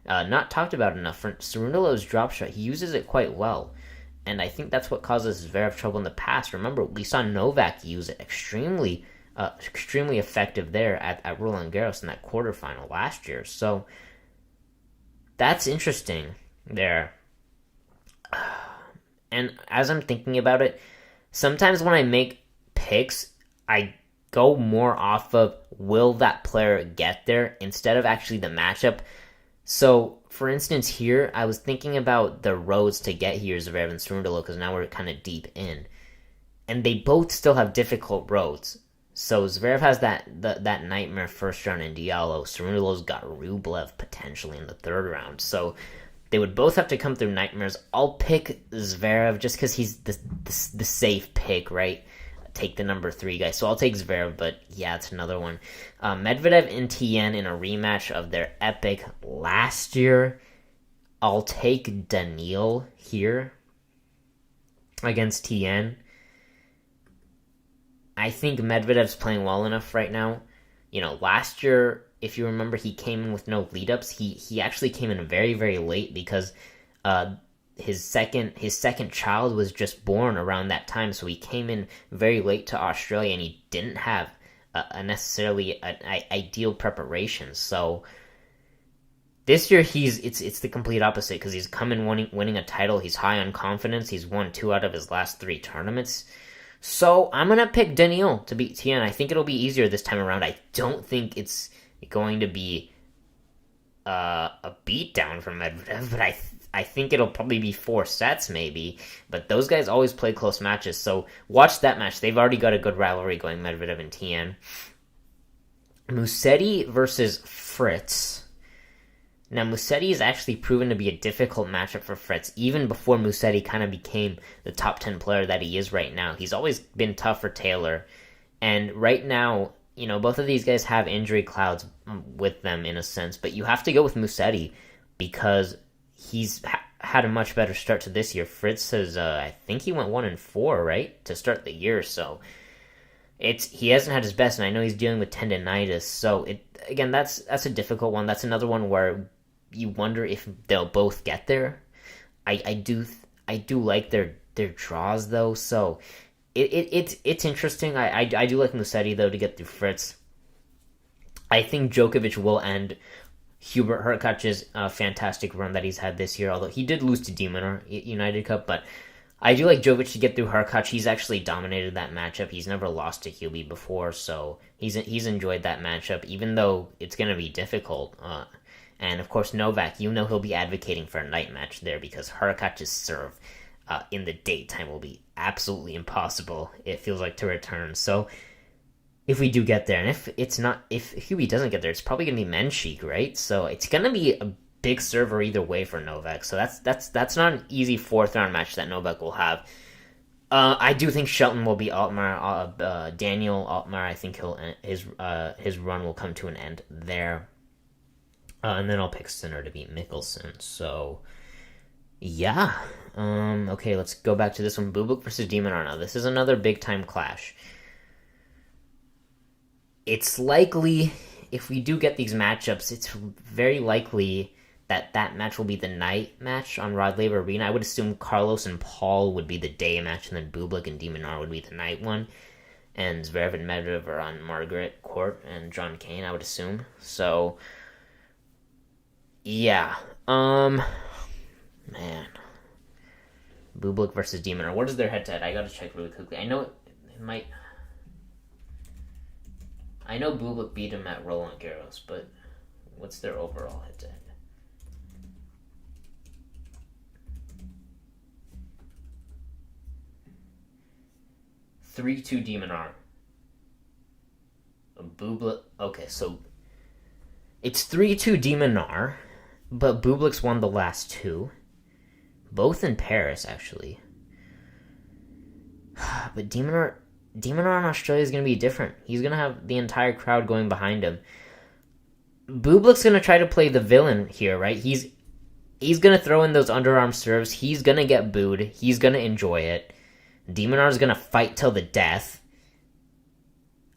Not talked about enough. For Cerundolo's drop shot, he uses it quite well. And I think that's what causes Zverev trouble in the past. Remember, we saw Novak use it extremely effective there at Roland Garros in that quarterfinal last year. So that's interesting there. And as I'm thinking about it, sometimes when I make picks, I go more off of will that player get there instead of actually the matchup. So, for instance, here, I was thinking about the roads to get here, Zverev and Cerundolo, because now we're kind of deep in. And they both still have difficult roads. So Zverev has that nightmare first round in Diallo. Cerundolo's got Rublev potentially in the third round. So they would both have to come through nightmares. I'll pick Zverev just because he's the safe pick, right? Take the number 3 guy. So I'll take Zverev, but yeah, it's another one. Medvedev and Tien in a rematch of their epic last year. I'll take Daniil here against Tien. I think Medvedev's playing well enough right now. Last year, if you remember, he came in with no lead-ups. He actually came in very, very late because his second child was just born around that time, so he came in very late to Australia, and he didn't have a necessarily an ideal preparation. So this year it's the complete opposite because he's come in winning a title. He's high on confidence. He's won 2 out of his last 3 tournaments. So I'm going to pick Daniil to beat Tien. I think it'll be easier this time around. I don't think it's going to be a beatdown from Medvedev, but I think it'll probably be 4 sets maybe. But those guys always play close matches, so watch that match. They've already got a good rivalry going, Medvedev and Tien. Musetti versus Fritz. Now, Musetti is actually proven to be a difficult matchup for Fritz, even before Musetti kind of became the top 10 player that he is right now. He's always been tough for Taylor, and right now, both of these guys have injury clouds with them in a sense, but you have to go with Musetti because he's had a much better start to this year. Fritz has, I think he went 1-4, right, to start the year, so he hasn't had his best, and I know he's dealing with tendonitis, so that's a difficult one. That's another one where you wonder if they'll both get there. I do like their draws though, so it's interesting. I do like Musetti though to get through Fritz. I think Djokovic will end Hubert Hurkacz's fantastic run that he's had this year, although he did lose to Demonar United Cup, but I do like Djokovic to get through Hurkacz. He's actually dominated that matchup. He's never lost to Hubie before, so he's enjoyed that matchup, even though it's going to be difficult. And of course, Novak, he'll be advocating for a night match there because Hurkacz's serve in the daytime will be absolutely impossible, it feels like, to return. So if we do get there, and if Hubie doesn't get there, it's probably going to be Menchik, right? So it's going to be a big server either way for Novak. So that's not an easy 4th round match that Novak will have. I do think Shelton will be Altmaier. Daniel Altmaier, I think his run will come to an end there. And then I'll pick Sinner to beat Mickelson. So, yeah. Okay, let's go back to this one. Bublik versus Demonar now. This is another big-time clash. It's likely, if we do get these matchups, it's very likely that match will be the night match on Rod Laver Arena. I would assume Carlos and Paul would be the day match, and then Bublik and Demonar would be the night one. And Zverev and Medvedev are on Margaret Court and John Cain, I would assume. So, yeah. Man. Bublik versus Demonar. What is their head-to-head? I gotta check really quickly. I know it might... I know Bublik beat him at Roland Garros, but what's their overall head-to-head? (3-2) Demonar. Bublik... Okay, so... It's 3-2 Demonar, but Bublik's won the last 2. Both in Paris, actually. But Demonar in Australia is going to be different. He's going to have the entire crowd going behind him. Bublik's going to try to play the villain here, right? He's going to throw in those underarm serves. He's going to get booed. He's going to enjoy it. Demonar's going to fight till the death.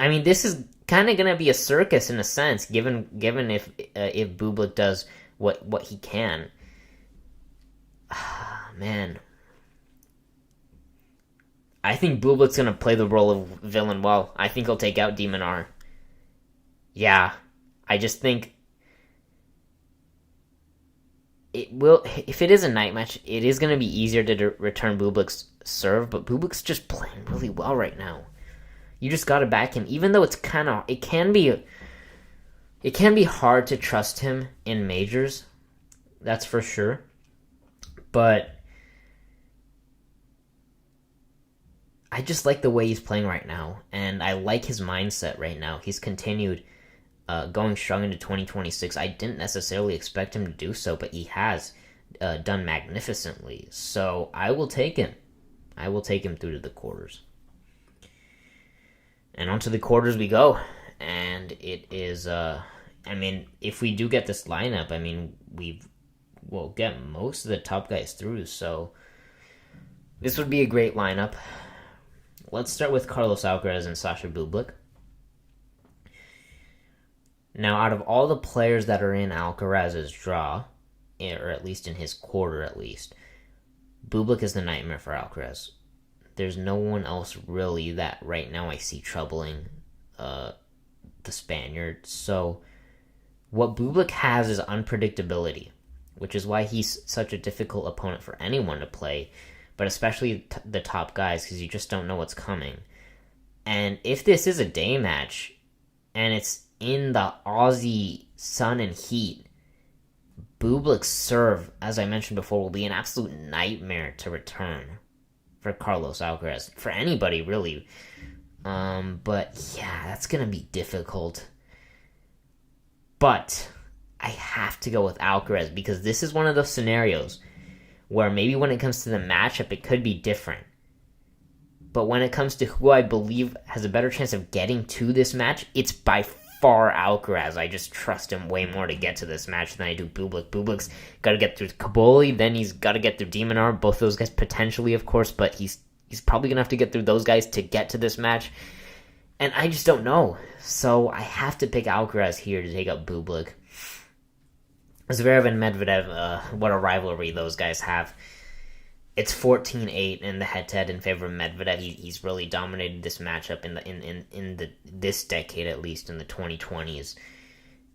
I mean, this is kind of going to be a circus in a sense, given if Bublik does what he can. Man. I think Bublik's going to play the role of villain well. I think he'll take out Demonar. Yeah. I just think it will. If it is a night match, it is going to be easier to return Bublik's serve, but Bublik's just playing really well right now. You just got to back him, even though it can be hard to trust him in majors. That's for sure. But I just like the way he's playing right now, and I like his mindset right now. He's continued going strong into 2026. I didn't necessarily expect him to do so, but he has done magnificently. So I will take him. I will take him through to the quarters. And onto the quarters we go. And it is, if we do get this lineup, we've will get most of the top guys through, so this would be a great lineup. Let's start with Carlos Alcaraz and Sasha Bublik. Now, out of all the players that are in Alcaraz's draw, or at least in his quarter at least, Bublik is the nightmare for Alcaraz. There's no one else really that right now I see troubling the Spaniard. So what Bublik has is unpredictability, which is why he's such a difficult opponent for anyone to play, but especially the top guys, because you just don't know what's coming. And if this is a day match, and it's in the Aussie sun and heat, Bublik's serve, as I mentioned before, will be an absolute nightmare to return for Carlos Alcaraz. For anybody, really. But yeah, that's going to be difficult. But I have to go with Alcaraz because this is one of those scenarios where maybe when it comes to the matchup, it could be different. But when it comes to who I believe has a better chance of getting to this match, it's by far Alcaraz. I just trust him way more to get to this match than I do Bublik. Bublik's got to get through Kaboli, then he's got to get through Demonar. Both those guys potentially, of course, but he's probably going to have to get through those guys to get to this match. And I just don't know. So I have to pick Alcaraz here to take up Bublik. Zverev and Medvedev, what a rivalry those guys have. It's 14-8 in the head-to-head in favor of Medvedev. He's really dominated this matchup in this decade, at least in the 2020s.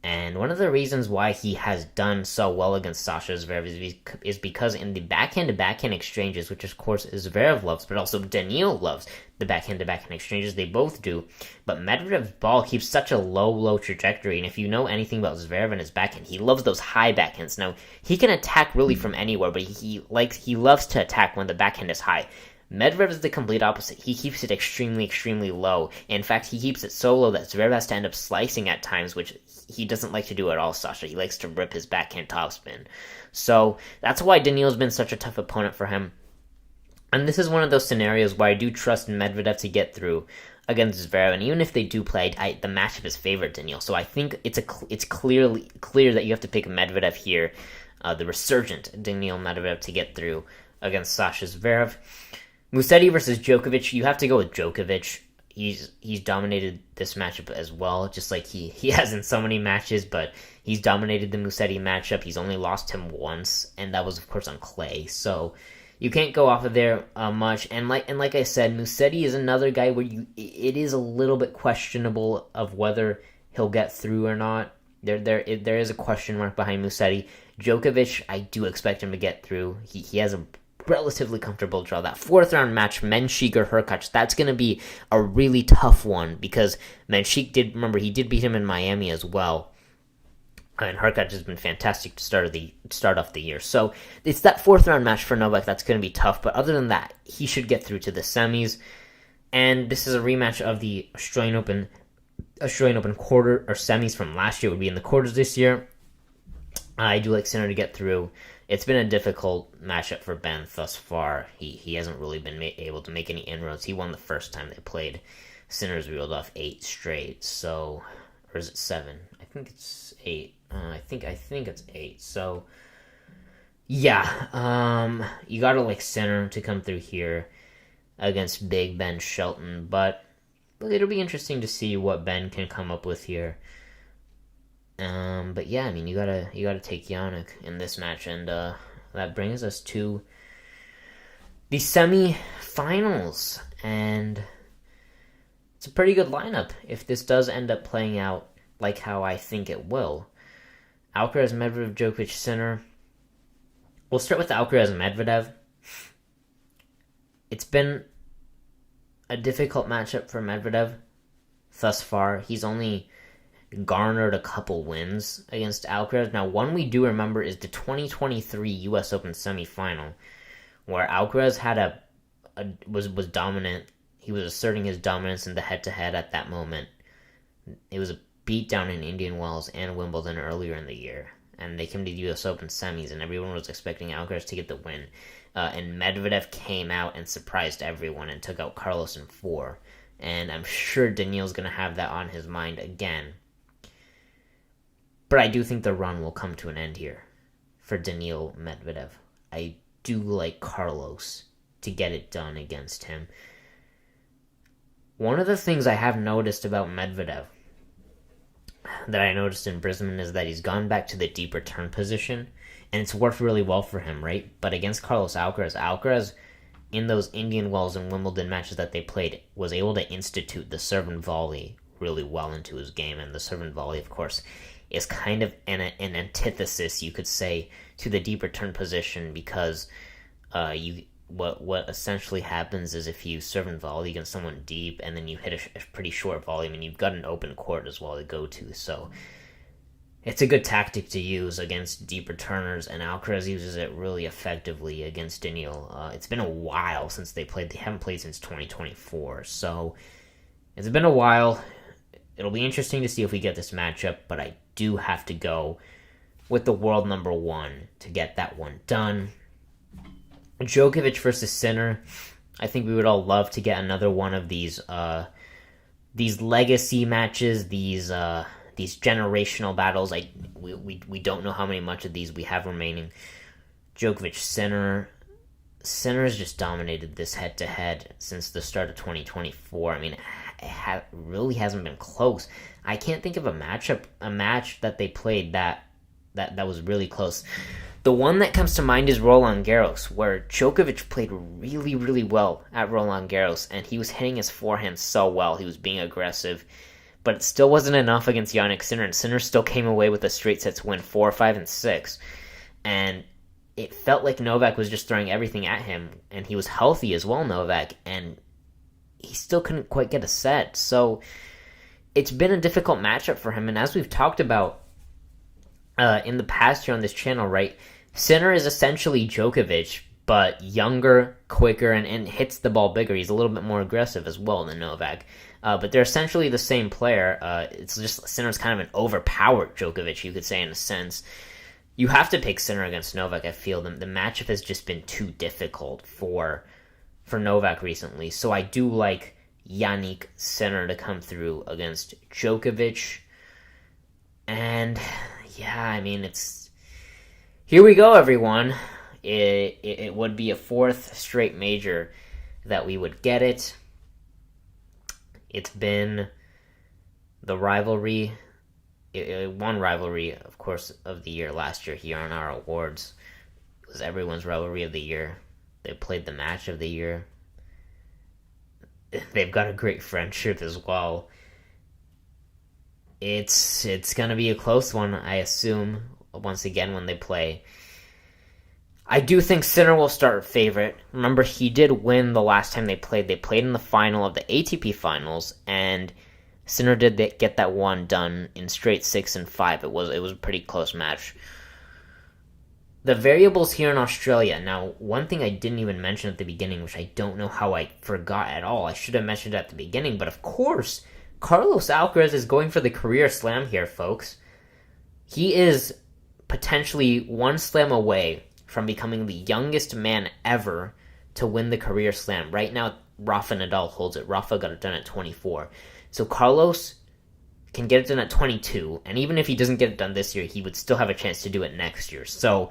And one of the reasons why he has done so well against Sasha Zverev is because in the backhand-to-backhand exchanges, which of course Zverev loves, but also Daniil loves the backhand-to-backhand exchanges, they both do. But Medvedev's ball keeps such a low trajectory, and if you know anything about Zverev and his backhand, he loves those high backhands. Now, he can attack really from anywhere, but he loves to attack when the backhand is high. Medvedev is the complete opposite. He keeps it extremely low. In fact, he keeps it so low that Zverev has to end up slicing at times, which he doesn't like to do at all, Sasha. He likes to rip his backhand topspin. So that's why Daniil's been such a tough opponent for him. And this is one of those scenarios where I do trust Medvedev to get through against Zverev. And even if they do play, the matchup is favored Daniil. So I think it's clear that you have to pick Medvedev here, the resurgent Daniil Medvedev, to get through against Sasha Zverev. Musetti versus Djokovic, you have to go with Djokovic. He's dominated this matchup as well, just like he has in so many matches, but he's dominated the Musetti matchup. He's only lost him once, and that was, of course, on clay. So you can't go off of there much. And like I said, Musetti is another guy where it is a little bit questionable of whether he'll get through or not. There is a question mark behind Musetti. Djokovic, I do expect him to get through. He has a relatively comfortable draw. That fourth round match, Menchik or Hurkacz, that's going to be a really tough one because Menchik did beat him in Miami as well. And Hurkacz has been fantastic to start off the year. So it's that fourth round match for Novak that's going to be tough. But other than that, he should get through to the semis. And this is a rematch of the Australian Open quarter or semis from last year. It would be in the quarters this year. I do like Sinner to get through. It's been a difficult matchup for Ben thus far. He hasn't really been able to make any inroads. He won the first time they played. Sinner's reeled off 8 straight. So, or is it 7? I think it's 8. I think it's 8. So, yeah. You gotta like Sinner to come through here against Big Ben Shelton. But it'll be interesting to see what Ben can come up with here. But yeah, I mean, you gotta take Jannik in this match, and that brings us to the semi-finals, and it's a pretty good lineup if this does end up playing out like how I think it will. Alcaraz, Medvedev, Djokovic, Sinner. We'll start with Alcaraz and Medvedev. It's been a difficult matchup for Medvedev thus far. He's only garnered a couple wins against Alcaraz. Now, one we do remember is the 2023 U.S. Open semifinal, where Alcaraz had was dominant. He was asserting his dominance in the head-to-head at that moment. It was a beatdown in Indian Wells and Wimbledon earlier in the year, and they came to the U.S. Open semis, and everyone was expecting Alcaraz to get the win. And Medvedev came out and surprised everyone and took out Carlos in 4. And I'm sure Daniil's going to have that on his mind again. But I do think the run will come to an end here for Daniil Medvedev. I do like Carlos to get it done against him. One of the things I have noticed about Medvedev that I noticed in Brisbane is that he's gone back to the deep return position, and it's worked really well for him, right? But against Carlos Alcaraz, in those Indian Wells and Wimbledon matches that they played, was able to institute the serve and volley really well into his game, and the serve and volley, of course, is kind of an antithesis, you could say, to the deep return position, because what essentially happens is if you serve and volley against someone deep and then you hit a pretty short volley, I mean, you've got an open court as well to go to, so it's a good tactic to use against deep returners, and Alcaraz uses it really effectively against Daniil. It's been a while since they played. They haven't played since 2024, so it's been a while. It'll be interesting to see if we get this matchup, but I do have to go with the world number one to get that one done. Djokovic versus Sinner. I think we would all love to get another one of these legacy matches, these generational battles. We don't know how much of these we have remaining. Djokovic Sinner. Sinner's just dominated this head-to-head since the start of 2024. I mean, it really hasn't been close. I can't think of a match that they played that was really close. The one that comes to mind is Roland Garros, where Djokovic played really, really well at Roland Garros, and he was hitting his forehand so well. He was being aggressive, but it still wasn't enough against Jannik Sinner, and Sinner still came away with a straight sets win, 4, 5, and 6. And it felt like Novak was just throwing everything at him, and he was healthy as well, Novak, and he still couldn't quite get a set. So it's been a difficult matchup for him, and as we've talked about in the past here on this channel, right, Sinner is essentially Djokovic, but younger, quicker, and hits the ball bigger. He's a little bit more aggressive as well than Novak. But they're essentially the same player. It's just Sinner's kind of an overpowered Djokovic, you could say, in a sense. You have to pick Sinner against Novak, I feel. The matchup has just been too difficult for Novak recently. So I do like Jannik Sinner to come through against Djokovic. And yeah, I mean, here we go, everyone. It would be a 4th straight major that we would get it. It's been the rivalry. One rivalry, of course, of the year last year here on our awards. It was everyone's rivalry of the year. They played the match of the year. They've got a great friendship as well. It's going to be a close one, I assume, once again when they play. I do think Sinner will start favorite. Remember, he did win the last time they played. They played in the final of the ATP finals, and Sinner did get that one done in straight 6 and 5. It was a pretty close match. The variables here in Australia. Now, one thing I didn't even mention at the beginning, which I don't know how I forgot at all. I should have mentioned it at the beginning, but of course, Carlos Alcaraz is going for the career slam here, folks. He is potentially one slam away from becoming the youngest man ever to win the career slam. Right now, Rafa Nadal holds it. Rafa got it done at 24. So Carlos can get it done at 22, and even if he doesn't get it done this year, he would still have a chance to do it next year. So,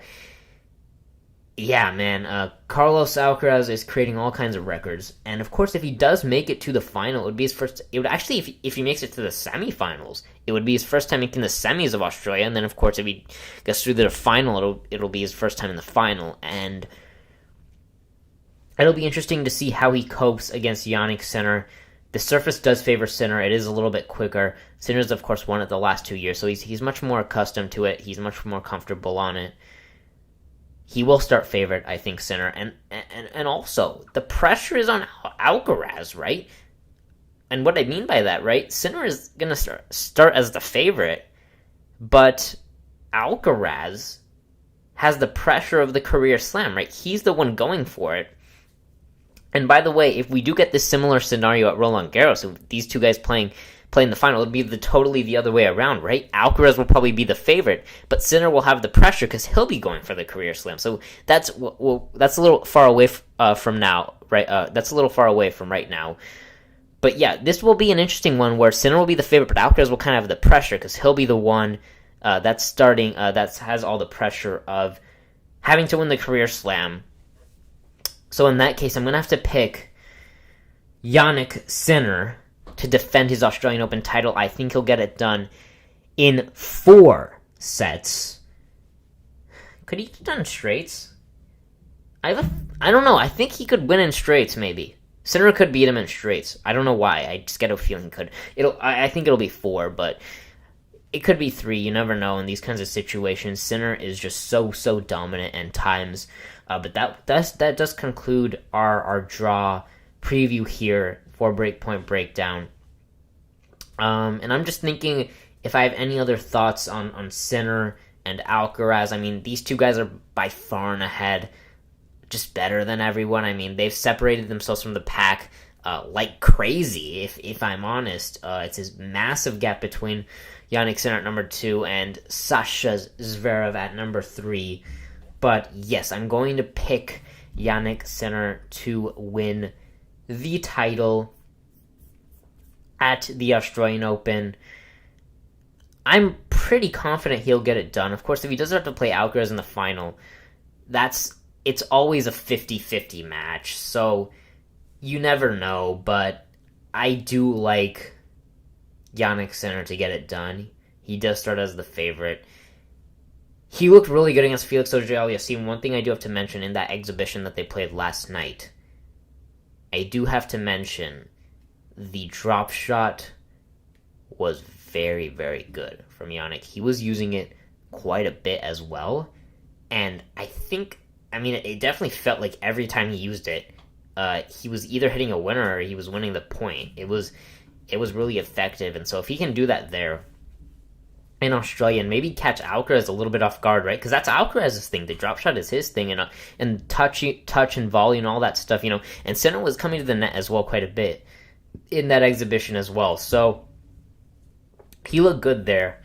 yeah, man, Carlos Alcaraz is creating all kinds of records, and of course, if he does make it to the final, it would be his first. It would actually, if he makes it to the semifinals, it would be his first time making the semis of Australia, and then of course, if he gets through the final, it'll be his first time in the final, and it'll be interesting to see how he copes against Jannik Sinner. The surface does favor Sinner. It is a little bit quicker. Sinner's, of course, won it the last 2 years, so he's much more accustomed to it. He's much more comfortable on it. He will start favorite, I think, Sinner. And also, the pressure is on Alcaraz, right? And what I mean by that, right? Sinner is going to start as the favorite, but Alcaraz has the pressure of the career slam, right? He's the one going for it. And by the way, if we do get this similar scenario at Roland Garros, if these two guys playing the final, it'll be totally the other way around, right? Alcaraz will probably be the favorite, but Sinner will have the pressure because he'll be going for the career slam. So that's a little far away from now, right? That's a little far away from right now. But yeah, this will be an interesting one where Sinner will be the favorite, but Alcaraz will kind of have the pressure because he'll be the one that's starting. That has all the pressure of having to win the career slam. So in that case, I'm gonna have to pick Jannik Sinner to defend his Australian Open title. I think he'll get it done in 4 sets. Could he get done in straights? I don't know. I think he could win in straights, maybe. Sinner could beat him in straights. I don't know why. I just get a feeling he could. I think it'll be 4, but it could be 3. You never know in these kinds of situations. Sinner is just so dominant at times. But that does conclude our draw preview here for Breakpoint Breakdown. And I'm just thinking if I have any other thoughts on Sinner and Alcaraz. I mean, these two guys are by far and ahead, just better than everyone. I mean, they've separated themselves from the pack like crazy, if I'm honest. It's this massive gap between Jannik Sinner at number 2 and Sasha Zverev at number 3. But yes, I'm going to pick Jannik Sinner to win the title at the Australian Open. I'm pretty confident he'll get it done. Of course, if he doesn't have to play Alcaraz in the final, it's always a 50-50 match. So you never know, but I do like Jannik Sinner to get it done. He does start as the favorite. He looked really good against Felix Auger-Aliassime. One thing I do have to mention in that exhibition that they played last night, I do have to mention the drop shot was very, very good from Jannik. He was using it quite a bit as well. And it definitely felt like every time he used it, he was either hitting a winner or he was winning the point. It was really effective. And so if he can do that there in Australia and maybe catch Alcaraz a little bit off guard, right? Because that's Alcaraz's thing. The drop shot is his thing, and touch and volley and all that stuff, And Sinner was coming to the net as well quite a bit in that exhibition as well. So he looked good there,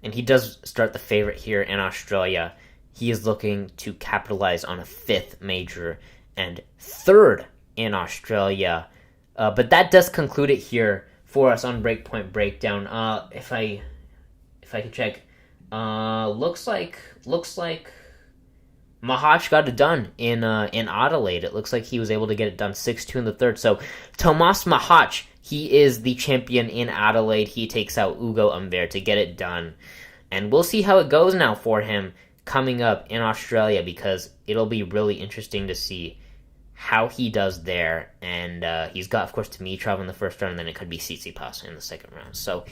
and he does start the favorite here in Australia. He is looking to capitalize on a 5th major and 3rd in Australia. But that does conclude it here for us on Breakpoint Breakdown. If I could check, looks like Mahach got it done in Adelaide. It looks like he was able to get it done 6-2 in the 3rd. So Tomas Mahach, he is the champion in Adelaide. He takes out Ugo Humbert to get it done. And we'll see how it goes now for him coming up in Australia, because it'll be really interesting to see how he does there. And he's got, of course, Dimitrov in the first round, and then it could be Tsitsipas in the second round. So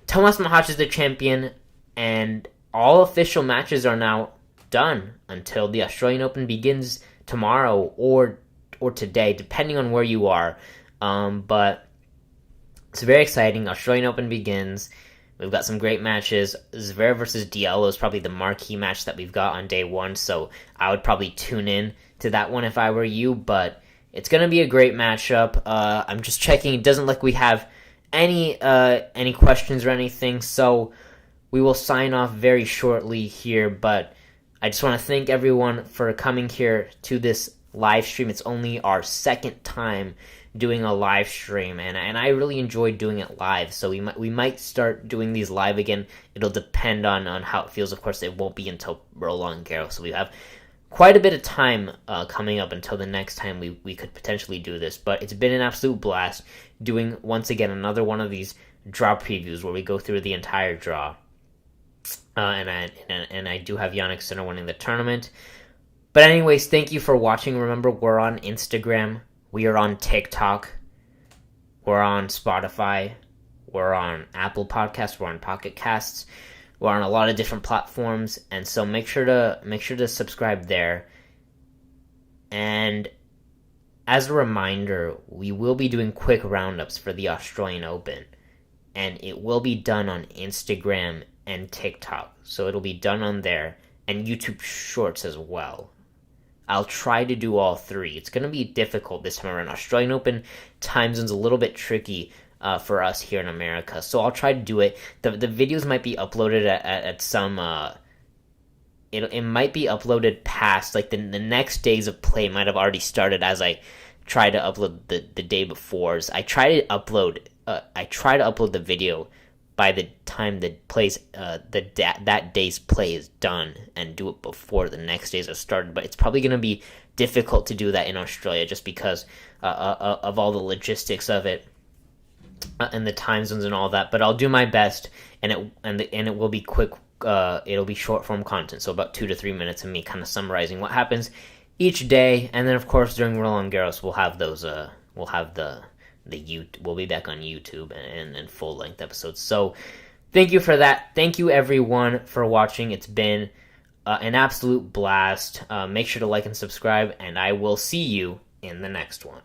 Tomas Mahach is the champion, and all official matches are now done until the Australian Open begins tomorrow or today, depending on where you are. But it's very exciting. Australian Open begins. We've got some great matches. Zverev versus Diallo is probably the marquee match that we've got on day 1, so I would probably tune in to that one if I were you, but it's going to be a great matchup. I'm just checking. It doesn't look like we have any questions or anything, so we will sign off very shortly here, but I just want to thank everyone for coming here to this live stream. It's only our 2nd time doing a live stream, and I really enjoyed doing it live, so we might start doing these live again. It'll depend on how it feels. Of course, it won't be until Roland Garros, so we have quite a bit of time coming up until the next time we could potentially do this, but it's been an absolute blast doing, once again, another one of these draw previews where we go through the entire draw. And I do have Jannik Sinner winning the tournament. But anyways, thank you for watching. Remember, we're on Instagram. We are on TikTok. We're on Spotify. We're on Apple Podcasts. We're on Pocket Casts. We're on a lot of different platforms, and so make sure to subscribe there. And as a reminder, we will be doing quick roundups for the Australian Open, and it will be done on Instagram and TikTok. So it'll be done on there, and YouTube Shorts as well. I'll try to do all 3. It's going to be difficult this time around. Australian Open time zone's a little bit tricky for us here in America, so I'll try to do it. The videos might be uploaded at some. It might be uploaded past, like the next days of play might have already started as I try to upload the day before. I try to upload the video by the time that day's play is done and do it before the next days are started. But it's probably going to be difficult to do that in Australia just because of all the logistics of it and the time zones and all that. But I'll do my best, and it will be quick. It'll be short form content, so about 2 to 3 minutes of me kind of summarizing what happens each day, and then of course during Roland Garros we'll have those. We'll have we'll be back on YouTube and full length episodes. So thank you for that. Thank you everyone for watching. It's been an absolute blast. Make sure to like and subscribe, and I will see you in the next one.